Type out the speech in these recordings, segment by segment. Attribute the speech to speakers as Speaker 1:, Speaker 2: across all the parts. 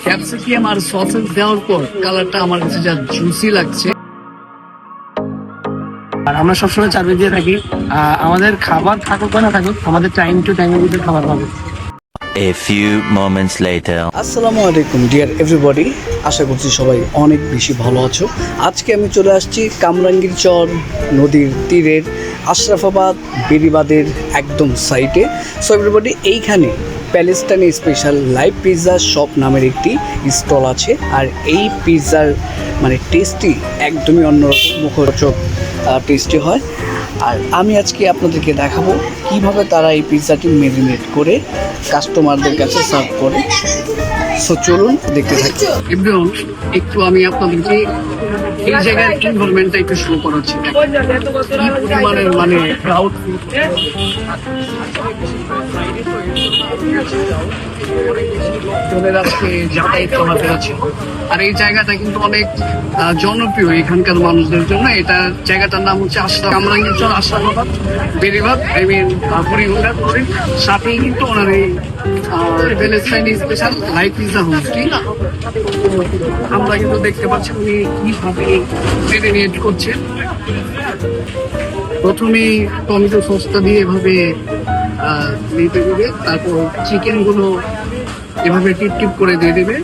Speaker 1: Capsicum আর sausages দেওয়ার পর কালারটা আমার কাছে যা জুসি লাগছে। আর আমরা সবসময় চার্জ দিয়ে থাকি আমাদের খাবার থাকুক বা না থাকুক, আমাদের টাইম টু টাইমের ভিতরে খাবার পাবে।
Speaker 2: A few moments later.
Speaker 3: আসসালামু আলাইকুম ডিয়ার এভরিবডি, আশা করছি সবাই অনেক বেশি ভালো আছো। আজকে আমি চলে আসছি কামরাঙ্গীরচর নদীর তীরের আশরাফাবাদ বেরিবাদের একদম সাইটে। সো এভরিবডি, এইখানে প্যালেস্টাইনি স্পেশাল লাইভ পিৎজা শপ নামের একটি স্টল আছে। আর এই পিৎজার মানে টেস্টি একদমই অন্যরকম, মুখরোচক টেস্টি হয়। আর আমি আজকে আপনাদেরকে দেখাবো কিভাবে তারা এই পিৎজাটি মেরিনেট করে কাস্টমারদের কাছে সার্ভ করে। সো চলুন দেখতে থাকি।
Speaker 1: এভরিওয়ান, একটু আমি আপনাদেরকে এই জায়গার এনভায়রনমেন্টটা একটু শো করাচ্ছি। কি পরিমাণের মানে ক্রাউড, লোকজনের আজকে যাতায়াত চলাফেরা ছিল। আর এই জায়গাটা কিন্তু অনেক জনপ্রিয় এখানকার মানুষদের জন্য। এটা জায়গাটার নাম হচ্ছে কামরাঙ্গীরচর আশরাফাবাদ বেরিবাদ, আই মিন বুড়িগঙ্গা। সাথেই কিন্তু ওনার এই প্যালেস্টাইনি স্পেশাল লাইভ পিৎজা হোমটি। আমরা কিন্তু দেখতে পাচ্ছি উনি কিভাবে মেরিনেট করছেন। প্রথমে টমেটো সসটা দিয়ে এভাবে দিতে দেবে, তারপর চিকেন গুলো এভাবে টিপ টিপ করে দিয়ে দেবে।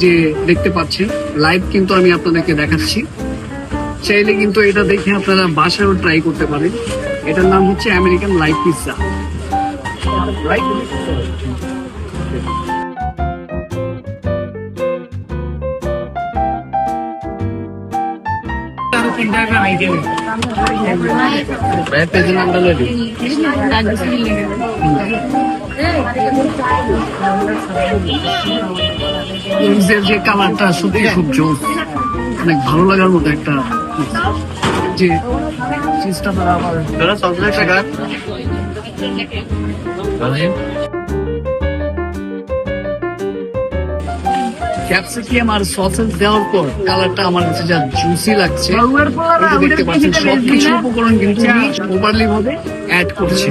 Speaker 1: যে দেখতে পাচ্ছেন লাইভ কিন্তু আমি আপনাদেরকে দেখাচ্ছি। চাইলে কিন্তু এটা দেখে আপনারা বাসায়ও ট্রাই করতে পারেন। এটার নাম হচ্ছে আমেরিকান লাইভ পিৎজা। যে কালারটা সত্যি খুব জোস, অনেক ভালো লাগার মতো একটা যে চিজটা তারা আবার ক্যাপসিকাম আর সসেস দেওয়ার পর কালারটা আমার কাছে যা জুসি লাগছে। দেখতে পাচ্ছেন সবকিছু উপকরণ কিন্তু প্রপারলি ভাবে অ্যাড করছে।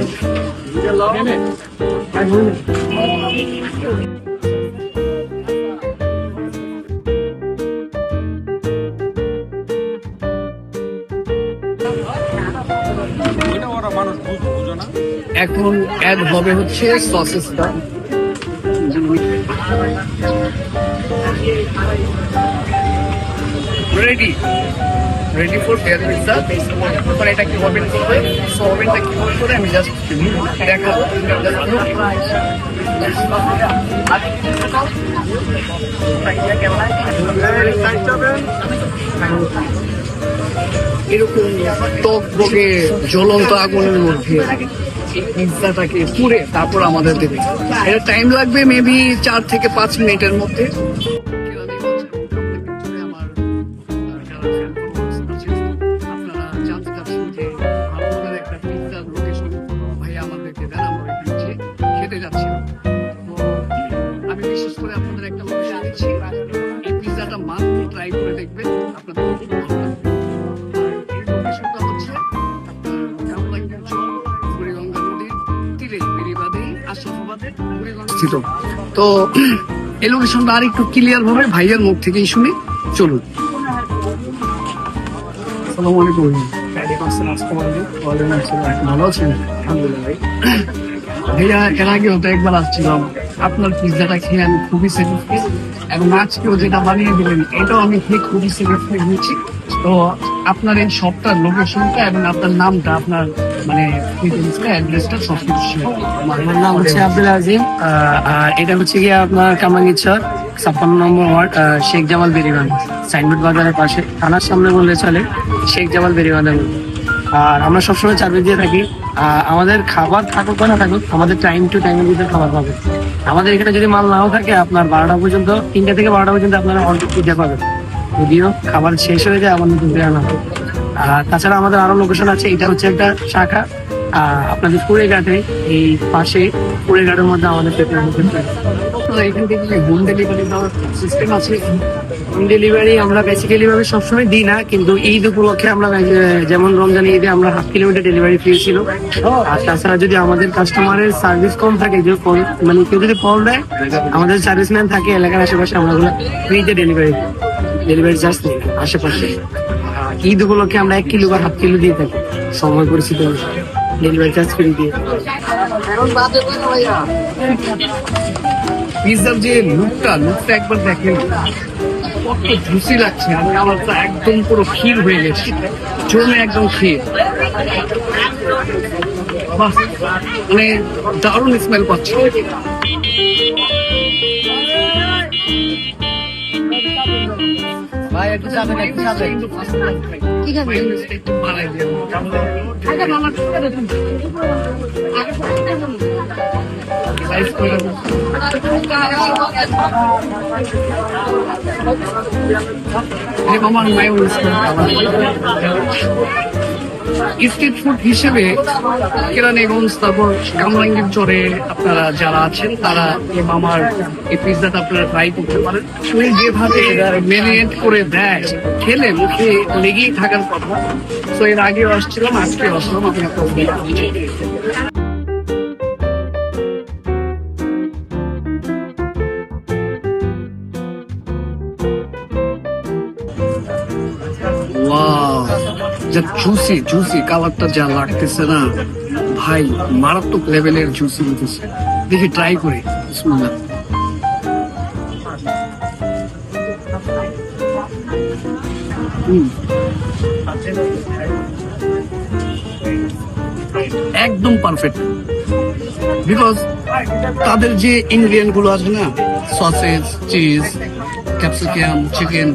Speaker 1: এখন অ্যাড হবে হচ্ছে সসেসটা। Ready for their pizza. এবার এটা কি ওভেন করবে, সো ওভেনটা কি করে আমি জাস্ট দেখাবো। এরকম টক বগে জ্বলন্ত আগুনের মধ্যে পিৎজাটাকে পুড়ে তারপর আমাদের দেবে। এটা টাইম লাগবে মেবি 4 থেকে 5 মিনিটের মধ্যে। আপনারা জানতে চাচ্ছেন যে আপনাদের একটা পিৎজার লোকেশন ভাই আমাদেরকে দেন, আমরা খেতে যাচ্ছিলাম। তো আমি বিশেষ করে আপনাদের একটা লোকেশন দিচ্ছি। এই পিৎজাটা মাত্র ট্রাই করে দেখবেন, আপনাদের খুব ভালো লাগবে। এই লোকেশনটা হচ্ছে বুড়িগঙ্গা নদীর তীরে বেরিবাদে আশরাফাবাদের বুড়িগঙ্গা স্থিত। তো এই লোকেশনটা আর একটু ক্লিয়ার ভাবে ভাইয়ের মুখ থেকেই শুনি, চলুন। আসসালামু আলাইকুম। ভালো আছেন? ভাইয়া, এর আগে হয়তো একবার আসছিলাম, আপনার পিৎজাটা খেয়ে আমি খুবই স্যাটিসফাইড, এবং আজকেও যেটা বানিয়ে দিলেন এটাও আমি খেয়ে খুবই স্যাটিসফাইড হয়েছি। তো আপনার এই শপটার লোকেশনটা এবং আপনার নামটা, আপনার মানে অ্যাড্রেসটা সবকিছু।
Speaker 4: আমার নাম হচ্ছে আব্দুল আজিম, আর এটা হচ্ছে গিয়ে আপনার কামরাঙ্গীরচর 56 নম্বর ওয়ার্ড, শেখ জামাল বেরিবাদ, সাইনবোর্ড বাজারের পাশে, থানার সামনে বললে চলে, শেখ জামাল বেরিবাদের। আর আমরা সবসময় চার্জ দিয়ে থাকি আমাদের খাবার থাকুক বা না থাকুক, আমাদের টাইম টু টাইমের ভিতরে খাবার পাবে। আমাদের এখানে যদি মাল নাও থাকে, আপনার 12টা পর্যন্ত, 3টা থেকে 12টা পর্যন্ত আপনারা অর্ডার দিতে পাবেন। যদিও খাবার শেষ হয়ে যায়, আবার নতুন করে আনা হবে। আর তাছাড়া আমাদের আরো লোকেশন আছে। এটা হচ্ছে একটা শাখা আপনাদের কুড়েঘাটে, এই পাশে কুড়েঘাটের মধ্যে আমাদের পেতে।
Speaker 1: এখান থেকে হোম ডেলিভারি দেওয়ার সিস্টেম আছে?
Speaker 4: ডেলিভারি আমরা বেসিক্যালি ভাবে সবসময় দিই না, কিন্তু ঈদ উপলক্ষে আমরা যেমন রমজান ঈদে আমরা 1/2 কিলোমিটার ডেলিভারি ফ্রি ছিল। আর তাছাড়া যদি আমাদের কাস্টমারের সার্ভিস কম থাকে, যে মানে কেউ যদি কল দেয়, আমাদের সার্ভিসম্যান থাকে এলাকার আশেপাশে, আমরা ওগুলো ফ্রিতে ডেলিভারি চার্জ নিই আশেপাশে। ঈদ উপলক্ষে আমরা 1 কিলো বা 1/2 কিলো দিয়ে থাকি, সময় পরিস্থিতি ডেলিভারি চার্জ ফ্রি দিয়ে।
Speaker 1: পিৎজার যে লুকটা একবার দেখেন, কত জুসি লাগছে। আর কালারটা একদম পুরো ক্ষীর হয়ে গেছে, জমে একদম ক্ষীর। বাহ, মানে দারুণ স্মেল পাচ্ছি। ভাই একটু যাবেন, একটু যাবেন।
Speaker 5: ঠিক আছে।
Speaker 1: একটু বানাই দিন। সাইজ করে দেবো। আমার মায়োনিজ স্ট্রিট ফুড হিসেবে কেরানীগঞ্জ, তারপর কামরাঙ্গীর চরে আপনারা যারা আছেন তারা এই মামার এই পিৎজাটা আপনারা ট্রাই করতে পারেন। শুনে যেভাবে ম্যারিনেট করে দেয়, খেলে মুখে লেগেই থাকার কথা। তো এর আগেও আসছিলাম, আজকে আসলাম। আমি আপনার যা জুসি কালারটা যা লাগতেছে না ভাই, মারাত্মক লেভেলের জুসি হতেছে। দেখি ট্রাই করি। বিসমিল্লাহ। একদম পারফেক্ট, বিকজ তাদের যে ইনগ্রিডিয়েন্ট গুলো আছে না, সসেজ, চিজ, ক্যাপসিকাম, চিকেন,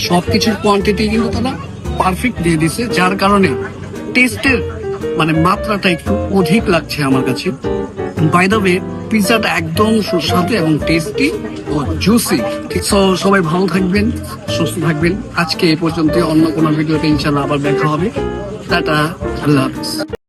Speaker 1: সবকিছুর কোয়ান্টিটি কিন্তু তারা পারফেক্ট দিয়ে দিছে, যার কারণে টেস্টের মানে মাত্রাটা একটু অধিক লাগছে আমার কাছে। বাই দ্য ওয়ে, পিৎজাটা একদম সুস্বাদু এবং টেস্টি ও জুসি। সো সবাই ভালো থাকবেন, সুস্থ থাকবেন। আজকে এই পর্যন্ত, অন্য কোনো ভিডিওতে ইনশাল্লাহ আবার দেখা হবে। টাটা, আল্লাহ হাফিজ।